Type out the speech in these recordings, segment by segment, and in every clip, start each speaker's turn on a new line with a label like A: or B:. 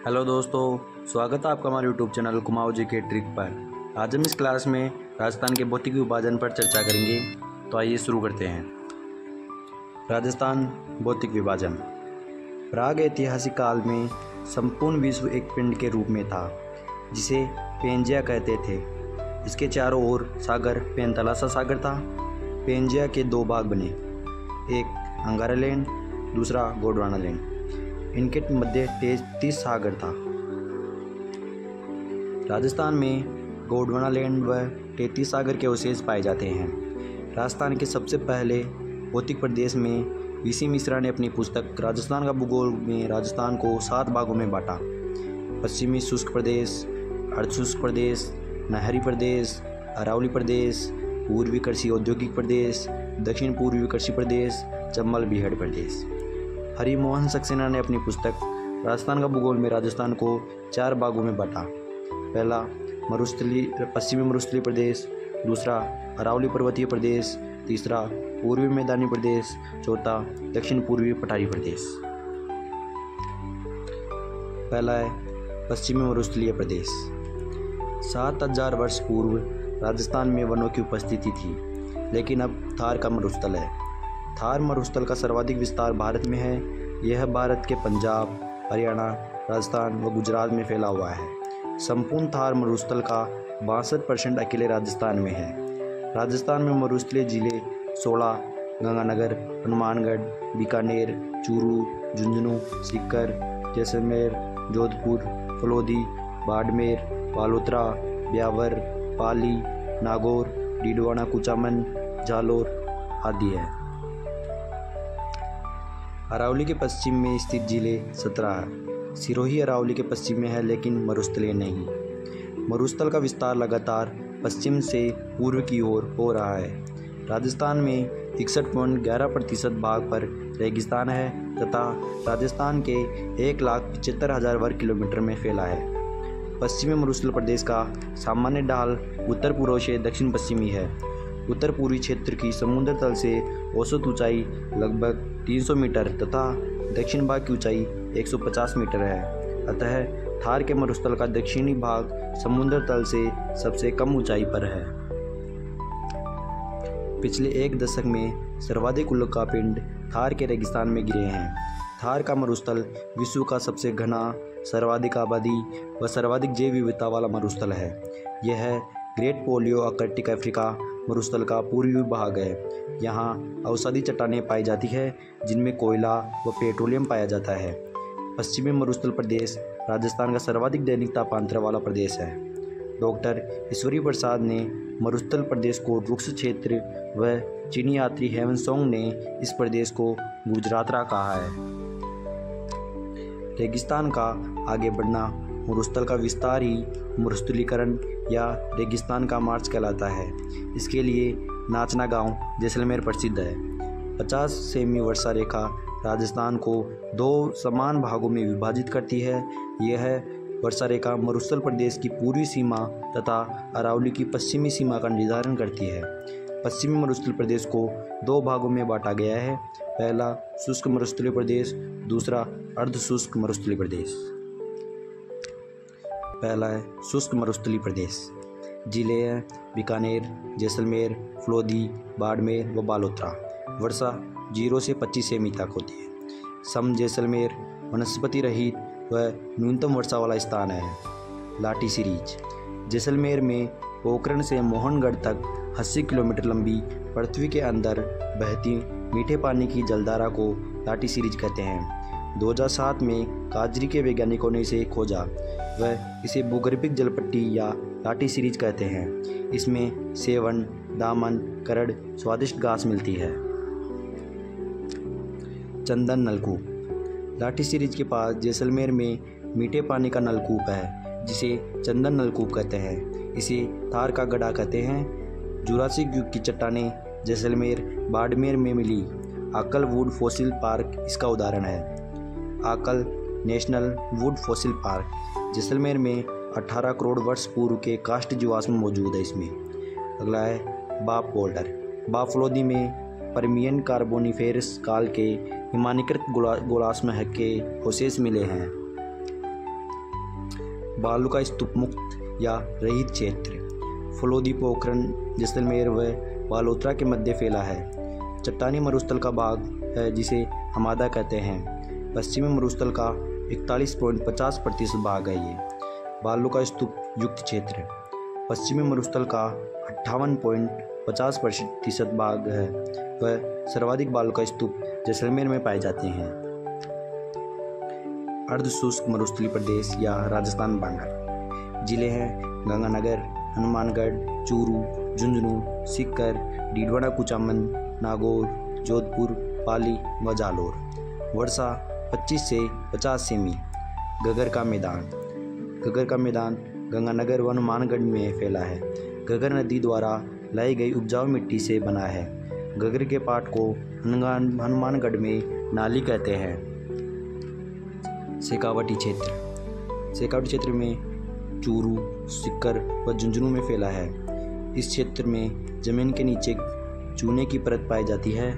A: Hello दोस्तों, स्वागत है आपका हमारे यूट्यूब चैनल कुमाऊँ जी के ट्रिक पर। आज हम इस क्लास में राजस्थान के भौतिक विभाजन पर चर्चा करेंगे। तो आइए शुरू करते हैं। राजस्थान भौतिक विभाजन। प्राग ऐतिहासिक काल में संपूर्ण विश्व एक पिंड के रूप में था जिसे पेंजिया कहते थे। इसके चारों ओर सागर पेंतलासा सागर था। पेंजिया के दो भाग बने, एक अंगारालैंड, दूसरा गोंडवानालैंड। इनके मध्य 33 सागर था। राजस्थान में गोंडवानालैंड व 33 सागर के अवशेष पाए जाते हैं। राजस्थान के सबसे पहले भौतिक प्रदेश में वीसी मिश्रा ने अपनी पुस्तक राजस्थान का भूगोल में राजस्थान को 7 भागों में बांटा। पश्चिमी शुष्क प्रदेश, अर्धशुष्क प्रदेश, नहरी प्रदेश, अरावली प्रदेश, पूर्वी कृषि औद्योगिक प्रदेश, दक्षिण पूर्वी कृषि प्रदेश, चंबल बीहड़ प्रदेश। हरिमोहन सक्सेना ने अपनी पुस्तक राजस्थान का भूगोल में राजस्थान को 4 भागों में बांटा। पहला पश्चिमी मरुस्थलीय प्रदेश, दूसरा अरावली पर्वतीय प्रदेश, तीसरा पूर्वी मैदानी प्रदेश, चौथा दक्षिण पूर्वी पठारी प्रदेश। पहला है पश्चिमी मरुस्थलीय प्रदेश। 7000 वर्ष पूर्व राजस्थान में वनों की उपस्थिति थी, लेकिन अब थार का मरुस्थल है। थार मरुस्थल का सर्वाधिक विस्तार भारत में है। यह भारत के पंजाब, हरियाणा, राजस्थान व गुजरात में फैला हुआ है। संपूर्ण थार मरुस्थल का 62% अकेले राजस्थान में है। राजस्थान में मरुस्थलीय जिले 16 गंगानगर, हनुमानगढ़, बीकानेर, चूरू, झुंझुनू, सीकर, जैसलमेर, जोधपुर, फलोदी, बाड़मेर, बालोतरा, ब्यावर, पाली, नागौर, डीडवाना, कुचामन, जालोर आदि है। अरावली के पश्चिम में स्थित जिले 17 है। सिरोही अरावली के पश्चिम में है, लेकिन मरुस्थलीय नहीं। मरुस्थल का विस्तार लगातार पश्चिम से पूर्व की ओर हो रहा है। राजस्थान में 61.11% भाग पर रेगिस्तान है तथा राजस्थान के 1,75,000 वर्ग किलोमीटर में फैला है। पश्चिमी मरुस्थल प्रदेश का सामान्य ढाल उत्तर पूर्व से दक्षिण पश्चिमी है। उत्तर पूर्वी क्षेत्र की समुद्र तल से औसत ऊंचाई लगभग 300 मीटर तथा दक्षिण भाग की ऊंचाई 150 मीटर है। अतः थार के मरुस्थल का दक्षिणी भाग समुद्र तल से सबसे कम ऊंचाई पर है। पिछले 1 दशक में सर्वाधिक उल्कापिंड थार के रेगिस्तान में गिरे हैं। थार का मरुस्थल विश्व का सबसे घना, सर्वाधिक आबादी व सर्वाधिक जैव विविधता वाला मरुस्थल है। यह ग्रेट पोलियो आर्कटिक अफ्रीका मरुस्थल का पूर्वी भाग है। यहाँ औषधि चट्टानें पाई जाती है जिनमें कोयला व पेट्रोलियम पाया जाता है। पश्चिमी मरुस्थल प्रदेश राजस्थान का सर्वाधिक दैनिक तापांतर वाला प्रदेश है। डॉक्टर ईश्वरी प्रसाद ने मरुस्थल प्रदेश को रुक्ष क्षेत्र व चीनी यात्री हेवनसोंग ने इस प्रदेश को गुजरातरा कहा है। रेगिस्तान का आगे बढ़ना, मरुस्थल का विस्तार ही मरुस्थलीकरण या रेगिस्तान का मार्च कहलाता है। इसके लिए नाचना गांव जैसलमेर प्रसिद्ध है। 50 सेमी वर्षा रेखा राजस्थान को 2 समान भागों में विभाजित करती है। यह वर्षा रेखा मरुस्थल प्रदेश की पूर्वी सीमा तथा अरावली की पश्चिमी सीमा का निर्धारण करती है। पश्चिमी मरुस्थल प्रदेश को 2 भागों में बांटा गया है। पहला शुष्क मरुस्थलीय प्रदेश, दूसरा अर्धशुष्क मरुस्थलीय प्रदेश। पहला है शुष्क मरुस्थलीय प्रदेश। जिले हैं बीकानेर, जैसलमेर, फलोदी, बाड़मेर व बालोतरा। वर्षा 0 से 25 सेमी तक होती है। सम जैसलमेर वनस्पति रहित व न्यूनतम वर्षा वाला स्थान है। लाठी सीरीज। जैसलमेर में पोखरण से मोहनगढ़ तक 80 किलोमीटर लंबी पृथ्वी के अंदर बहती मीठे पानी की जलधारा को लाठी सीरीज कहते हैं। 2007 में काजरी के वैज्ञानिकों ने इसे खोजा। वह इसे भूगर्भिक जलपट्टी या लाठी सीरीज कहते हैं। इसमें सेवन, दामन, करड़, स्वादिष्ट घास मिलती है। चंदन नलकूप। लाठी सीरीज के पास जैसलमेर में मीठे पानी का नलकूप है जिसे चंदन नलकूप कहते हैं। इसे थार का गड्ढा कहते हैं। जुरासिक युग की चट्टानें जैसलमेर, बाड़मेर में मिली। आकल वुड फॉसिल पार्क इसका उदाहरण है। आकल national would fossil park Jaisalmer में 18 करोड़ वर्ष पूर्व के काष्ठ जीवाश्म मौजूद है। इसमें अगला है बाप बोल्डर। बाफलोदी में परमियन कार्बोनिफेरस काल के हिमानीकृत गोलाश्म के अवशेष मिले हैं। बालू का स्तूप मुक्त या रहित क्षेत्र फलोदी पोखरण जैसलमेर व बालोतरा के मध्य फैला है। चट्टानी मरुस्थल का भाग है जिसे हमादा कहते हैं। पश्चिमी मरुस्थल का 41.50% भाग है ये। बालू का स्तूप युक्त क्षेत्र पश्चिमी मरुस्थल का 58.50% भाग है व सर्वाधिक बालू का स्तूप जैसलमेर में पाए जाते हैं। अर्धशुष्क मरुस्थलीय प्रदेश या राजस्थान बांगर जिले हैं गंगानगर, हनुमानगढ़, चूरू, झुंझुनू, सीकर, डीडवाना, कुचामन, नागौर, जोधपुर, पाली व जालोर। वर्षा 25 से 50 सेमी। घग्गर का मैदान गंगानगर व हनुमानगढ़ में फैला है। घग्गर नदी द्वारा लाई गई उपजाऊ मिट्टी से बना है। घग्गर के पाट को हनुमानगढ़ में नाली कहते हैं। शेखावटी क्षेत्र में चूरू, सीकर व झुंझुनू में फैला है। इस क्षेत्र में जमीन के नीचे चूने की परत पाई जाती है।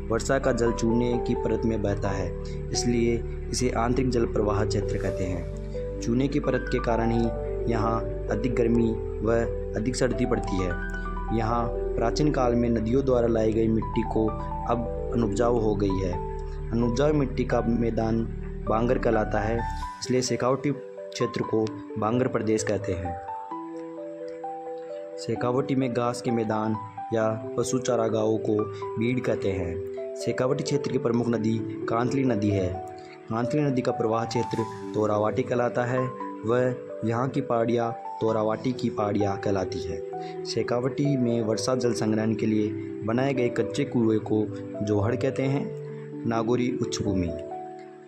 A: वर्षा का जल चूने की परत में बहता है, इसलिए इसे आंतरिक जल प्रवाह क्षेत्र कहते हैं। चूने की परत के कारण ही यहाँ अधिक गर्मी व अधिक सर्दी पड़ती है। यहाँ प्राचीन काल में नदियों द्वारा लाई गई मिट्टी को अब अनुपजाऊ हो गई है। अनुपजाऊ मिट्टी का मैदान बांगर कहलाता है, इसलिए शेखावटी क्षेत्र को बांगर प्रदेश कहते हैं। शेखावटी में घास के मैदान या पशु चारागाहों को बीड़ कहते हैं। शेखावटी क्षेत्र की प्रमुख नदी कांतली नदी है। कांतली नदी का प्रवाह क्षेत्र तोरावाटी कहलाता है व यहाँ की पहाड़ियाँ तोरावाटी की पहाड़ियाँ कहलाती है। शेखावटी में वर्षा जल संग्रहण के लिए बनाए गए कच्चे कुएं को जोहड़ कहते हैं। नागौरी उच्चभूमि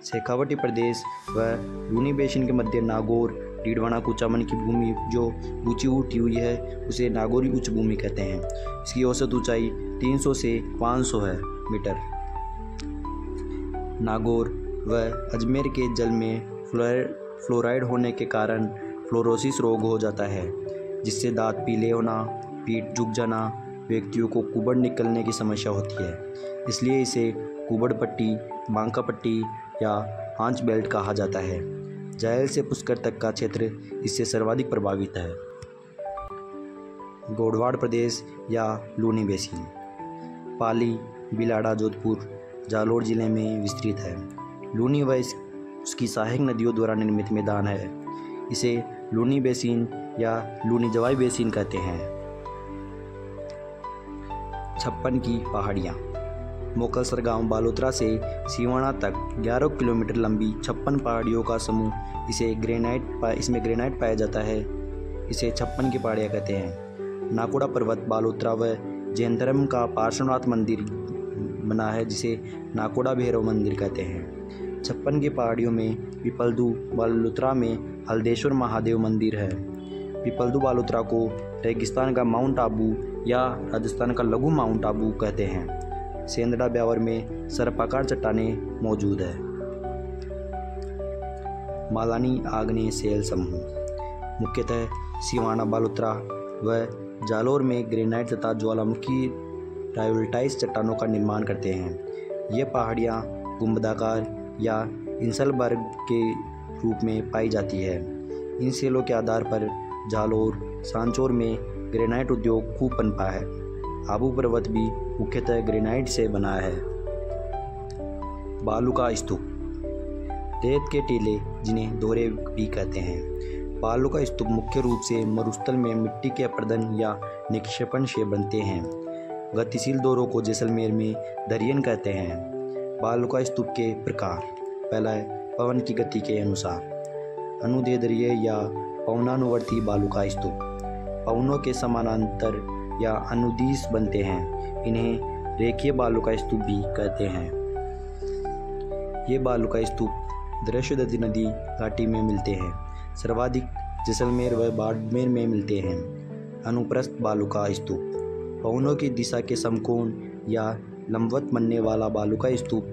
A: शेखावटी प्रदेश व लूनी बेसिन के मध्य नागौर, डीडवाना, कुचामन की भूमि जो ऊंची उठी हुई है उसे नागौरी उच्च भूमि कहते हैं। इसकी औसत ऊंचाई 300 से 500 है मीटर। नागौर व अजमेर के जल में फ्लोराइड होने के कारण फ्लोरोसिस रोग हो जाता है, जिससे दांत पीले होना, पीठ झुक जाना, व्यक्तियों को कुबड़ निकलने की समस्या होती है। इसलिए इसे कुबड़ पट्टी, बांका पट्टी या हांच बेल्ट कहा जाता है। जायल से पुष्कर तक का क्षेत्र इससे सर्वाधिक प्रभावित है। गोडवाड़ प्रदेश या लूनी बेसिन पाली, बिलाड़ा, जोधपुर, जालोर जिले में विस्तृत है। लूनी व उसकी सहायक नदियों द्वारा निर्मित मैदान है। इसे लूनी बेसिन या लूनी जवाई बेसिन कहते हैं। छप्पन की पहाड़ियाँ मोकलसर गांव बालोतरा से सिवाना तक 11 किलोमीटर लंबी 56 पहाड़ियों का समूह इसमें ग्रेनाइट पाया जाता है। इसे 56 की पहाड़ियाँ कहते हैं। नाकोड़ा पर्वत बालोतरा व जैन का पार्श्वनाथ मंदिर बना है, जिसे नाकोड़ा भैरव मंदिर कहते हैं। 56 की पहाड़ियों में पिपलदू बालोतरा में हल्देश्वर महादेव मंदिर है। पिपलदू बालोतरा को रेगिस्तान का माउंट आबू या राजस्थान का लघु माउंट आबू कहते हैं। सेंदड़ा ब्यावर में सर्पाकार चट्टानें मौजूद है। मालानी आग्नेय शैल समूह मुख्यतः सिवाना, बालोतरा व जालोर में ग्रेनाइट तथा ज्वालामुखी रायोल्टाइज चट्टानों का निर्माण करते हैं। ये पहाड़ियाँ गुंबदाकार या इंसलबर्ग के रूप में पाई जाती है। इन शैलों के आधार पर जालोर, सांचौर में ग्रेनाइट उद्योग खूब पनपा है। आबू पर्वत भी मुख्यतः ग्रेनाइट से बना है। बालू का स्तूप रेत के टीले जिन्हें दोहरे भी कहते हैं। बालू का स्तूप मुख्य रूप से मरुस्थल में मिट्टी के अपर्दन या निक्षेपण से बनते हैं। गतिशील दौरों को जैसलमेर में दरियन कहते हैं। बालू का स्तूप के प्रकार पहला है पवन की गति के अनुसार अनुदैर्ध्य दरिये या पवनानुवर्ती बालू का स्तूप पवनों के समानांतर या अनुदिश बनते हैं। इन्हें रेखीय बालू का स्तूप भी कहते हैं। ये बालू का स्तूप दृश्यदती नदी घाटी में मिलते हैं। सर्वाधिक जैसलमेर व बाड़मेर में मिलते हैं। अनुप्रस्थ बालू का स्तूप पवनों की दिशा के समकोण या लंबवत बनने वाला बालू का स्तूप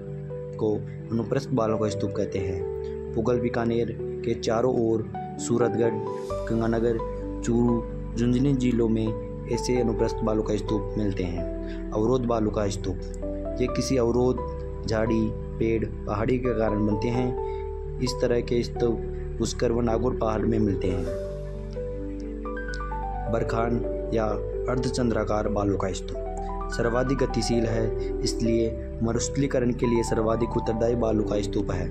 A: को अनुप्रस्थ बालू का स्तूप कहते हैं। पुगल बीकानेर के चारों ओर सूरतगढ़, गंगानगर, चूरू, झुंझुनू जिलों में ऐसे अनुप्रस्थ बालू का स्तूप मिलते हैं। अवरोध बालू का स्तूप ये किसी अवरोध, झाड़ी, पेड़, पहाड़ी के कारण बनते हैं। इस तरह के स्तूप पुष्कर व नागौर पहाड़ में मिलते हैं। बरखान या अर्धचंद्राकार बालू का स्तूप सर्वाधिक गतिशील है, इसलिए मरुस्थलीकरण के लिए सर्वाधिक उत्तरदायी बालू का स्तूप है।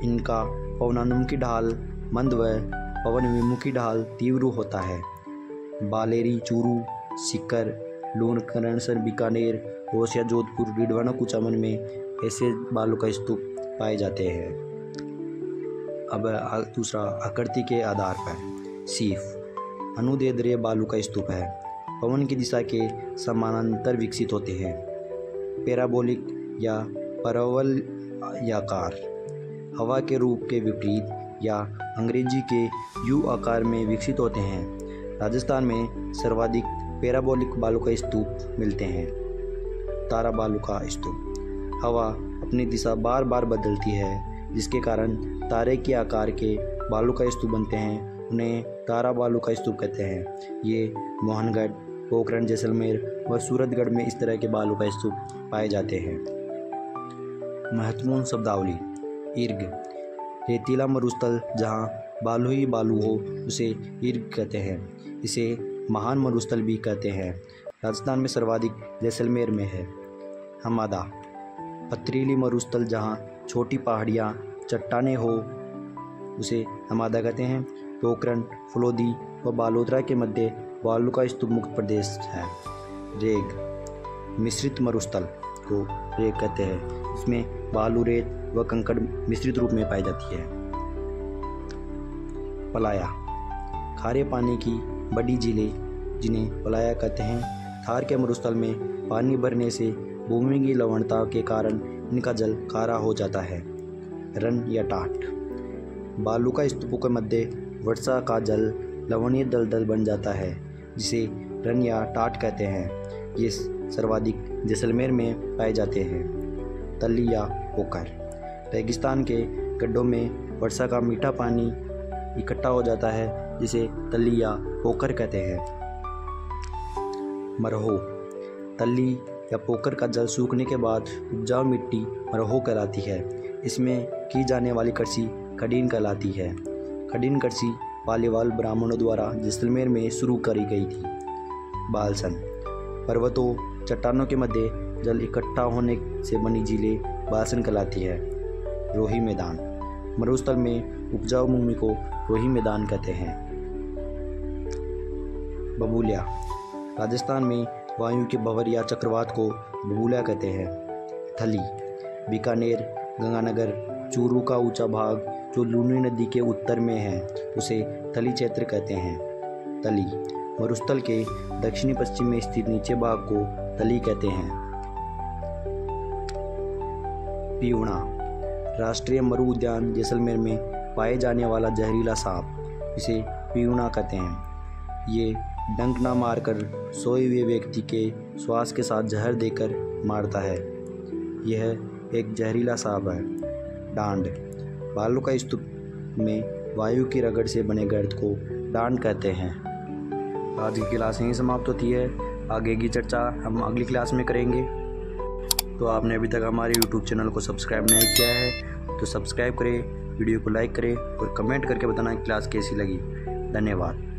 A: इनका पवनानुमुखी ढाल मंद व पवन विमुखी ढाल तीव्र होता है। बालेरी, चूरू, सीकर, लूणकरणसर, बीकानेर, होशिया, जोधपुर, डीडवाना, कुचामन में ऐसे बालू का स्तूप पाए जाते हैं। अब दूसरा, आकृति के आधार पर सीफ अनुदैर्ध्य बालू का स्तूप है। पवन की दिशा के समानांतर विकसित होते हैं। पैराबोलिक या परवलयाकार हवा के रूप के विपरीत या अंग्रेजी के यू आकार में विकसित होते हैं। राजस्थान में सर्वाधिक पैराबोलिक बालू का स्तूप मिलते हैं। तारा बालू का स्तूप हवा अपनी दिशा बार बार बदलती है, जिसके कारण तारे के आकार के बालू का स्तूप बनते हैं। उन्हें तारा बालू का स्तूप कहते हैं। ये मोहनगढ़, पोखरण, जैसलमेर व सूरतगढ़ में इस तरह के बालू का स्तूप पाए जाते हैं। महत्वपूर्ण शब्दावली। ईर्ग रेतीला मरुस्थल जहाँ बालू ही बालू हो उसे ईर्ग कहते हैं। इसे महान मरुस्थल भी कहते हैं। राजस्थान में सर्वाधिक जैसलमेर में है। हमादा पथरीली मरुस्थल जहाँ छोटी पहाड़ियाँ चट्टानें हो उसे हमादा कहते हैं। पोखरण, फलोदी व बालोतरा के मध्य बालू का स्तूप मुक्त प्रदेश है। रेग मिश्रित मरुस्थल को रेग कहते हैं। इसमें बालू, रेत व कंकड़ मिश्रित रूप में पाई जाती है। पलाया खारे पानी की बड़ी झीलें जिन्हें पलाया कहते हैं। थार के मरुस्थल में पानी भरने से भूमि की लवणता के कारण इनका जल खारा हो जाता है। रन या टाट बालू का स्तूपों के मध्य वर्षा का जल लवणीय दलदल बन जाता है, जिसे रन या टाट कहते हैं। ये सर्वाधिक जैसलमेर में पाए जाते हैं। तली या पोकर रेगिस्तान के गड्ढों में वर्षा का मीठा पानी इकट्ठा हो जाता है, जिसे तली या पोकर कहते हैं। मरहो तली या पोकर का जल सूखने के बाद उपजाऊ मिट्टी मरहो कहलाती है। इसमें की जाने वाली कृषि खडीन कहलाती है। खडीन कृषि पालीवाल ब्राह्मणों द्वारा जैसलमेर में शुरू करी गई थी। बालसन पर्वतों, चट्टानों के मध्य जल इकट्ठा होने से बनी झीलें बालसन कहलाती है। रोही मैदान मरुस्थल में उपजाऊ भूमि को रोही मैदान कहते हैं। बबूलिया राजस्थान में वायु के भंवर या चक्रवात को बबूलिया कहते हैं। थली बीकानेर, गंगानगर, चूरू का ऊंचा भाग जो लूनी नदी के उत्तर में है उसे थली क्षेत्र कहते हैं। तली मरुस्थल के दक्षिणी पश्चिम में स्थित नीचे भाग को तली कहते हैं। पीवणा राष्ट्रीय मरु उद्यान जैसलमेर में पाए जाने वाला जहरीला सांप, इसे पीवणा कहते हैं। ये डंक न मारकर सोए हुए व्यक्ति के श्वास के साथ जहर देकर मारता है। यह एक जहरीला सांप है। डांड बालू का स्तूप में वायु की रगड़ से बने गर्त को डांड कहते हैं। आज की क्लास यहीं समाप्त होती है। आगे की चर्चा हम अगली क्लास में करेंगे। तो आपने अभी तक हमारे YouTube चैनल को सब्सक्राइब नहीं किया है तो सब्सक्राइब करें, वीडियो को लाइक करें और कमेंट करके बताना क्लास कैसी लगी। धन्यवाद।